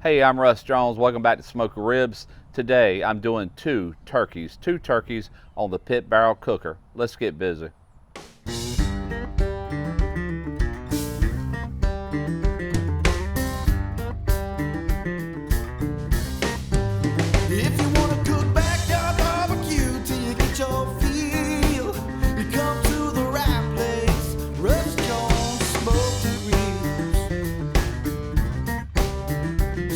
Hey, I'm Russ Jones. Welcome back to Smoky Ribs. Today I'm doing two turkeys on the pit barrel cooker. Let's get busy. If you wanna cook backyard barbecue till you get your feel, you come to the right place. Russ Jones Smoky Ribs.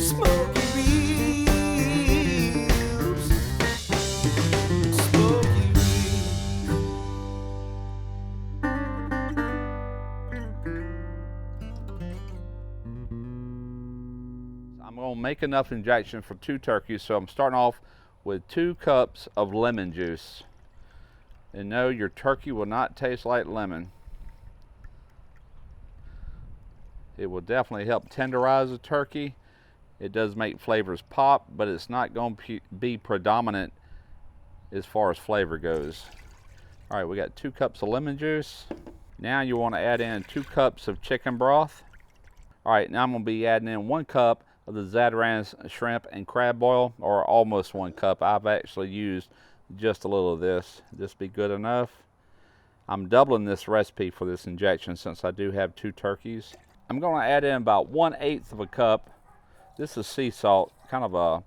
Smoky Ribs. Smoky Ribs. I'm going to make enough injection for two turkeys, so I'm starting off with 2 cups of lemon juice. And no, your turkey will not taste like lemon. It will definitely help tenderize the turkey. It does make flavors pop, but it's not going to be predominant as far as flavor goes. All right, we got 2 cups of lemon juice. Now you want to add in 2 cups of chicken broth. All right, now I'm going to be adding in 1 cup of the zadra shrimp and crab oil, or almost 1 cup. I've actually used just a little of this. This be good enough. I'm doubling this recipe for this injection since I do have 2 turkeys. I'm going to add in about 1/8 of a cup. This is sea salt, kind of a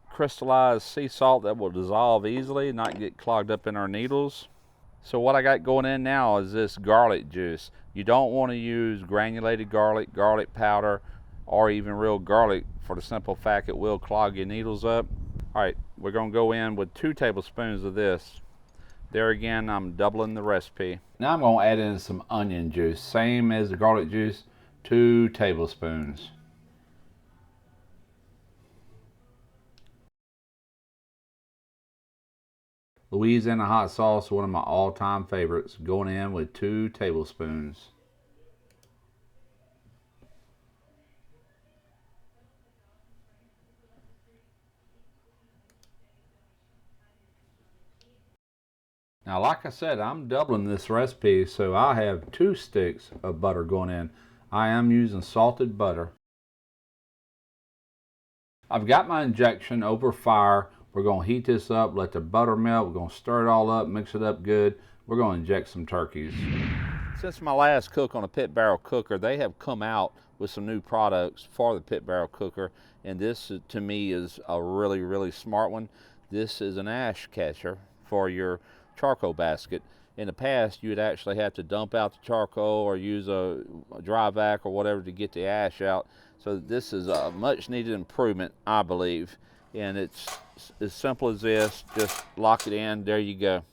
crystallized sea salt that will dissolve easily, not get clogged up in our needles. So what I got going in now is this garlic juice. You don't want to use granulated garlic, garlic powder, or even real garlic, for the simple fact it will clog your needles up. All right, we're going to go in with 2 tablespoons of this. There again, I'm doubling the recipe. Now I'm going to add in some onion juice, same as the garlic juice, 2 tablespoons. Louisiana hot sauce, one of my all-time favorites, going in with 2 tablespoons. Now, like I said, I'm doubling this recipe, so I have 2 sticks of butter going in. I am using salted butter. I've got my injection over fire. We're going to heat this up, let the butter melt. We're going to stir it all up, mix it up good. We're going to inject some turkeys. Since my last cook on a pit barrel cooker, they have come out with some new products for the pit barrel cooker, and this to me is a really smart one. This is an ash catcher for your charcoal basket. In the past, you'd actually have to dump out the charcoal or use a dry vac or whatever to get the ash out. So this is a much needed improvement, I believe. And it's as simple as this. Just lock it in, there you go.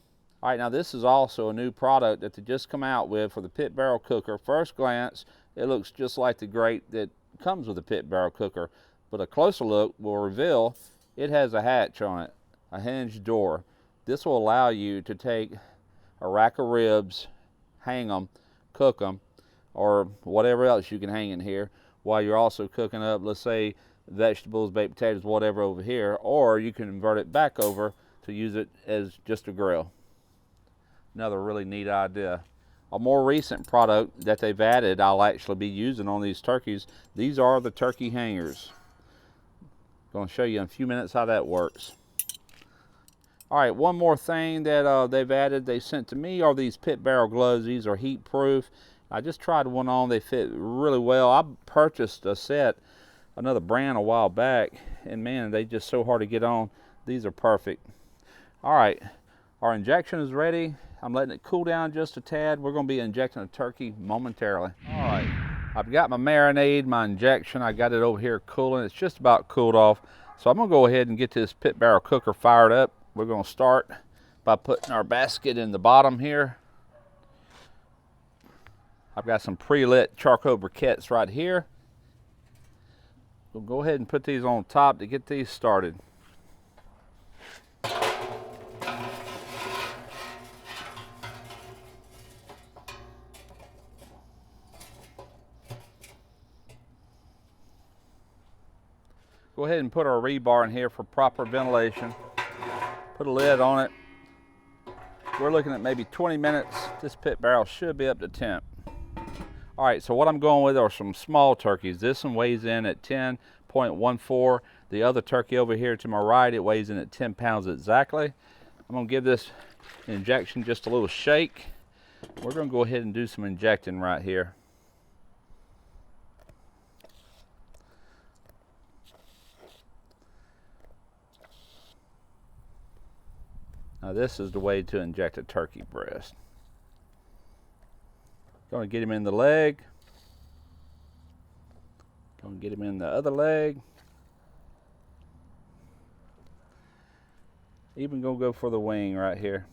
All right, now this is also a new product that they just come out with for the pit barrel cooker. First glance, it looks just like the grate that comes with the pit barrel cooker, but a closer look will reveal it has a hatch on it, a hinged door. This will allow you to take a rack of ribs, hang them, cook them, or whatever else you can hang in here while you're also cooking up, let's say, vegetables, baked potatoes, whatever over here, or you can invert it back over to use it as just a grill. Another really neat idea. A more recent product that they've added I'll actually be using on these turkeys. These are the turkey hangers. I'm going to show you in a few minutes how that works. All right, one more thing that they've added, they sent to me, are these pit barrel gloves. These are heat proof. I just tried one on, they fit really well. I purchased a set, another brand, a while back, and man, they just so hard to get on. These are perfect. All right, our injection is ready. I'm letting it cool down just a tad. We're going to be injecting a turkey momentarily. All right, I've got my marinade, my injection. I got it over here cooling. It's just about cooled off. So I'm going to go ahead and get this pit barrel cooker fired up. We're going to start by putting our basket in the bottom here. I've got some pre-lit charcoal briquettes right here. We'll go ahead and put these on top to get these started. Go ahead and put our rebar in here for proper ventilation. Put a lid on it. We're looking at maybe 20 minutes. This pit barrel should be up to temp. All right, so what I'm going with are some small turkeys. This one weighs in at 10 0.14. The other turkey over here to my right, it weighs in at 10 pounds exactly. I'm gonna give this injection just a little shake. We're gonna go ahead and do some injecting right here. Now this is the way to inject a turkey breast. Gonna get him in the leg. Gonna get him in the other leg. Even gonna go for the wing right here.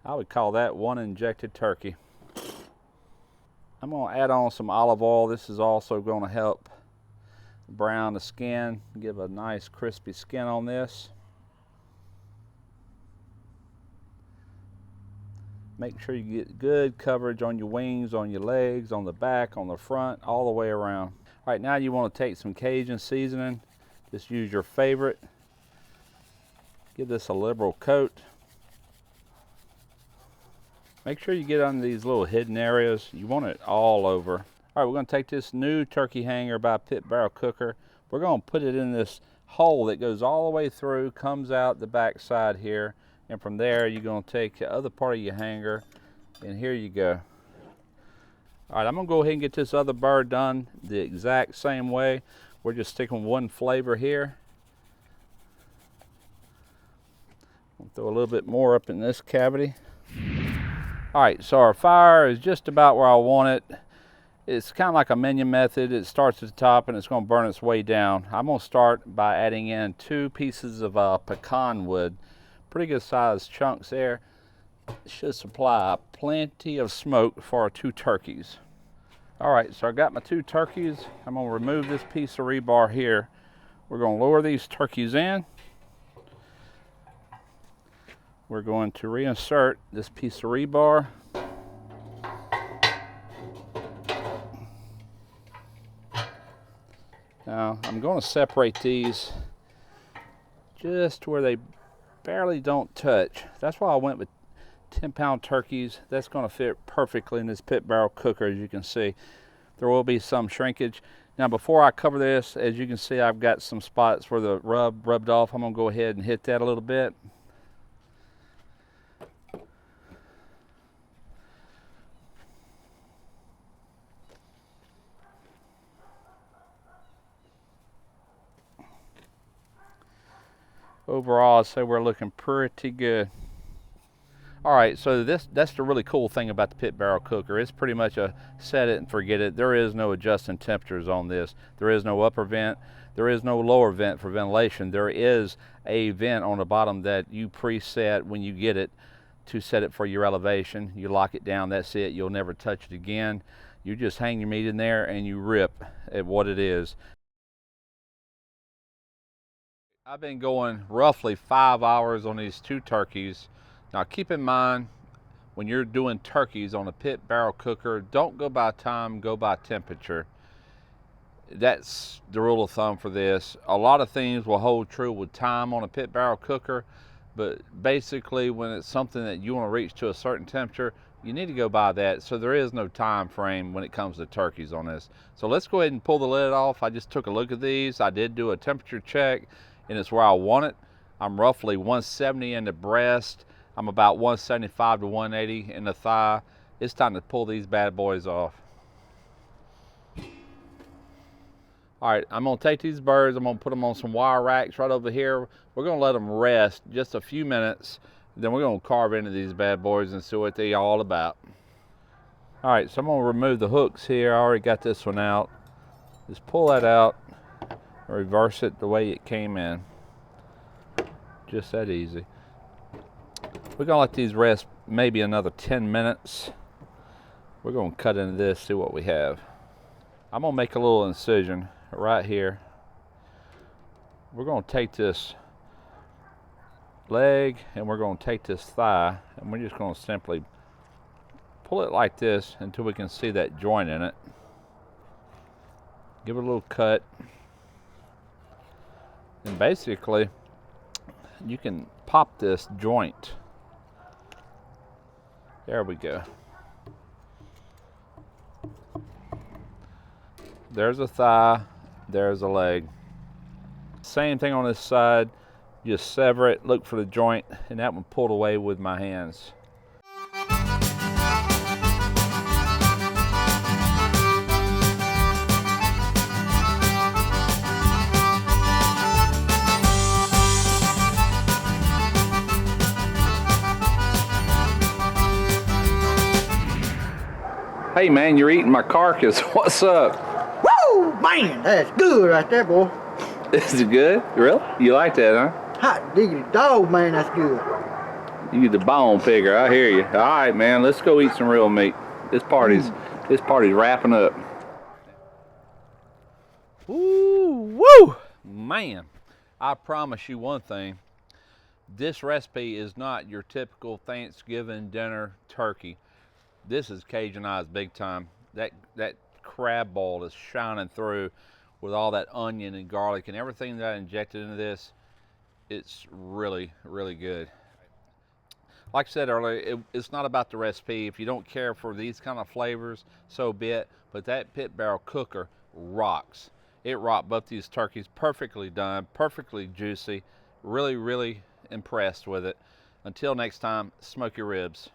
I would call that one injected turkey. I'm gonna add on some olive oil. This is also gonna help brown the skin, give a nice crispy skin on this. Make sure you get good coverage on your wings, on your legs, on the back, on the front, all the way around. All right, now you want to take some Cajun seasoning. Just use your favorite. Give this a liberal coat. Make sure you get on these little hidden areas. You want it all over. All right, we're going to take this new turkey hanger by Pit Barrel Cooker. We're going to put it in this hole that goes all the way through, comes out the back side here, and from there you're going to take the other part of your hanger, and here you go. All right, I'm going to go ahead and get this other bird done the exact same way. We're just sticking one flavor here. I'll throw a little bit more up in this cavity. All right, so our fire is just about where I want it. It's kind of like a minion method. It starts at the top and it's going to burn its way down. I'm going to start by adding in 2 pieces of pecan wood. Pretty good sized chunks there. It should supply plenty of smoke for our 2 turkeys. All right, so I got my 2 turkeys. I'm going to remove this piece of rebar here. We're going to lower these turkeys in. We're going to reinsert this piece of rebar. Now, I'm going to separate these just where they barely don't touch. That's why I went with 10-pound turkeys. That's going to fit perfectly in this Pit Barrel Cooker, as you can see. There will be some shrinkage. Now, before I cover this, as you can see, I've got some spots where the rub rubbed off. I'm going to go ahead and hit that a little bit. Overall, I'd say we're looking pretty good. All right, so that's the really cool thing about the Pit Barrel Cooker. It's pretty much a set it and forget it. There is no adjusting temperatures on this. There is no upper vent. There is no lower vent for ventilation. There is a vent on the bottom that you preset when you get it to set it for your elevation. You lock it down, that's it. You'll never touch it again. You just hang your meat in there and you rip at what it is. I've been going roughly 5 hours on these 2 turkeys. Now keep in mind, when you're doing turkeys on a Pit Barrel Cooker, don't go by time, go by temperature. That's the rule of thumb for this. A lot of things will hold true with time on a Pit Barrel Cooker, but basically when it's something that you want to reach to a certain temperature, you need to go by that. So there is no time frame when it comes to turkeys on this. So let's go ahead and pull the lid off. I just took a look at these. I did do a temperature check, and it's where I want it. I'm roughly 170 in the breast. I'm about 175 to 180 in the thigh. It's time to pull these bad boys off. All right, I'm gonna take these birds, I'm gonna put them on some wire racks right over here. We're gonna let them rest just a few minutes. Then we're gonna carve into these bad boys and see what they're all about. All right, so I'm gonna remove the hooks here. I already got this one out. Just pull that out. Reverse it the way it came in. Just that easy. We're gonna let these rest maybe another 10 minutes. We're gonna cut into this, see what we have. I'm gonna make a little incision right here. We're gonna take this leg and we're gonna take this thigh and we're just gonna simply pull it like this until we can see that joint in it. Give it a little cut. And basically, you can pop this joint. There we go. There's a thigh, there's a leg. Same thing on this side. Just sever it, look for the joint, and that one pulled away with my hands. Hey man, you're eating my carcass. What's up? Woo! Man, that's good right there, boy. Is it good? Really? You like that, huh? Hot diggity dog, man, that's good. You the bone picker, I hear you. All right, man, let's go eat some real meat. This party's wrapping up. Woo! Man, I promise you one thing. This recipe is not your typical Thanksgiving dinner turkey. This is Cajunized big time. That crab boil is shining through with all that onion and garlic and everything that I injected into this. It's really, really good. Like I said earlier, it's not about the recipe. If you don't care for these kind of flavors, so be it. But that pit barrel cooker rocks. It rocked both these turkeys, perfectly done, perfectly juicy. Really, really impressed with it. Until next time, smoke your ribs.